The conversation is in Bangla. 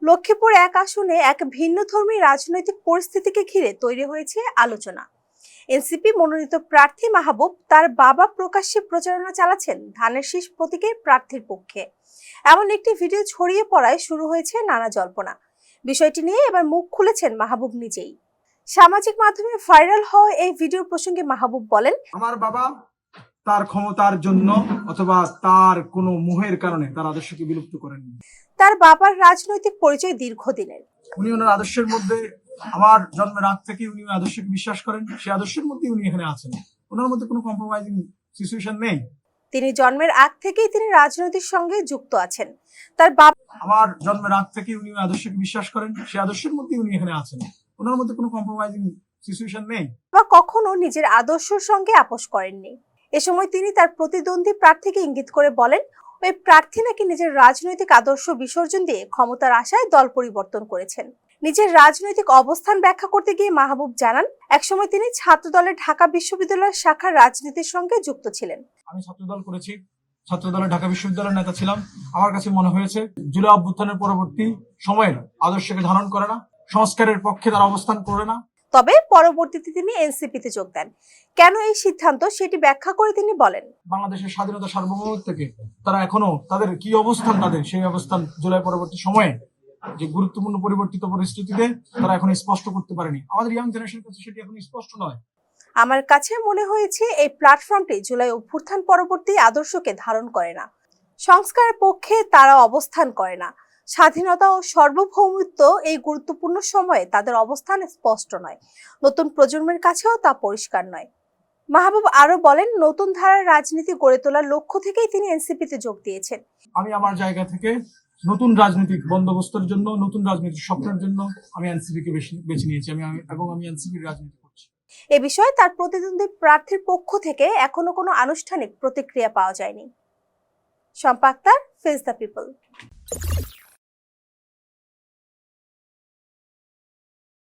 লক্ষ্মীপুর এক আসনে এক ভিন্নধর্মী রাজনৈতিক পরিস্থিতিকে ঘিরে তৈরি হয়েছে আলোচনা। এনসিপি মনোনীত প্রার্থী মাহবুব তার বাবা প্রকাশ্যে প্রচারণা চালাচ্ছেন ধানের শীষ প্রতীকের প্রার্থীর পক্ষে। এমন একটি ভিডিও ছড়িয়ে পড়ায় শুরু হয়েছে নানা জল্পনা। বিষয়টি নিয়ে এবার মুখ খুলেছেন মাহবুব নিজেই। সামাজিক মাধ্যমে ভাইরাল হওয়া এই ভিডিও প্রসঙ্গে মাহবুব বলেন, আমার বাবা তার ক্ষমতার জন্য অথবা তার কোনো মোহের কারণে তার আদর্শকে বিলুপ্ত করেননি। তার বাবার রাজনৈতিক পরিচয় দীর্ঘদিনের। উনি ওনার আদর্শের মধ্যে, আমার জন্মের আগ থেকে উনি আদর্শকে বিশ্বাস করেন, সেই আদর্শের মধ্যে উনি এখানে আছেন। ওনার মধ্যে কোনো কম্প্রোমাইজিং সিচুয়েশন নেই। তিনি জন্মের আগ থেকেই তিনি রাজনীতির সঙ্গে যুক্ত আছেন। তার বাবা আমার জন্মের আগ থেকে উনি আদর্শকে বিশ্বাস করেন, সেই আদর্শের মধ্যে উনি এখানে আছেন। ওনার মধ্যে কোনো কম্প্রোমাইজিং সিচুয়েশন নেই। কখনো নিজের আদর্শের সঙ্গে আপোষ করেননি। এ সময় তিনি তার প্রতিদ্বন্দ্বী প্রার্থীকে ইঙ্গিত করে বলেন, ওই প্রার্থী নাকি নিজের রাজনৈতিক আদর্শ বিসর্জন দিয়ে ক্ষমতার আশায় দল পরিবর্তন করেছেন। নিজের রাজনৈতিক অবস্থান ব্যাখ্যা করতে গিয়ে মাহবুব জানান, একসময় তিনি ছাত্রদলের ঢাকা বিশ্ববিদ্যালয়ের শাখার রাজনীতির সঙ্গে যুক্ত ছিলেন। আমি ছাত্রদল করেছি, ছাত্রদলের ঢাকা বিশ্ববিদ্যালয়ের নেতা ছিলাম। আমার কাছে মনে হয়েছে জুলাই অভ্যুত্থানের পরবর্তী সময়ের আদর্শকে ধারণ করে না, সংস্কারের পক্ষে তারা অবস্থান করে না। তবে পরবর্তীতে তিনি এনসিপিতে যোগ দেন। কেন এই সিদ্ধান্ত সেটি ব্যাখ্যা করে তিনি বলেন, বাংলাদেশের স্বাধীনতা সার্বভৌমত্ব থেকে তারা এখনো তাদের কি অবস্থান, তাদের সেই অবস্থান জুলাই পরবর্তী সময়ে যে গুরুত্বপূর্ণ পরিবর্তিত পরিস্থিতিতে তারা এখন স্পষ্ট করতে পারেনি। আমাদের ইয়াং জেনারেশনের কাছে সেটি এখন স্পষ্ট নয়। আমার কাছে মনে হয়েছে এই প্ল্যাটফর্মটি জুলাই অভ্যুত্থান পরবর্তী আদর্শকে ধারণ করে না, সংস্কারের পক্ষে তারা অবস্থান করে না, স্বাধীনতা ও সার্বভৌমত্ব এই গুরুত্বপূর্ণ সময়ে তাদের অবস্থান স্পষ্ট নয়, নতুন প্রজন্মের কাছেও তা পরিষ্কার নয়। মাহবুব আরো বলেন, নতুন ধারার রাজনীতি গড়ে তোলার লক্ষ্য থেকেই তিনি এনসিপিতে যোগ দিয়েছেন। আমি আমার জায়গা থেকে নতুন রাজনৈতিক বন্দোবস্তের জন্য, নতুন রাজনৈতিক স্বপ্নের জন্য আমি এনসিপিকে বেছে নিয়েছি। আমি এনসিপির রাজনীতি করছি। এ বিষয়ে তার প্রতিদ্বন্দ্বী প্রার্থীর পক্ষ থেকে এখনো কোনো আনুষ্ঠানিক প্রতিক্রিয়া পাওয়া যায়নি। সম্পাদক, ফেস দ্য পিপল।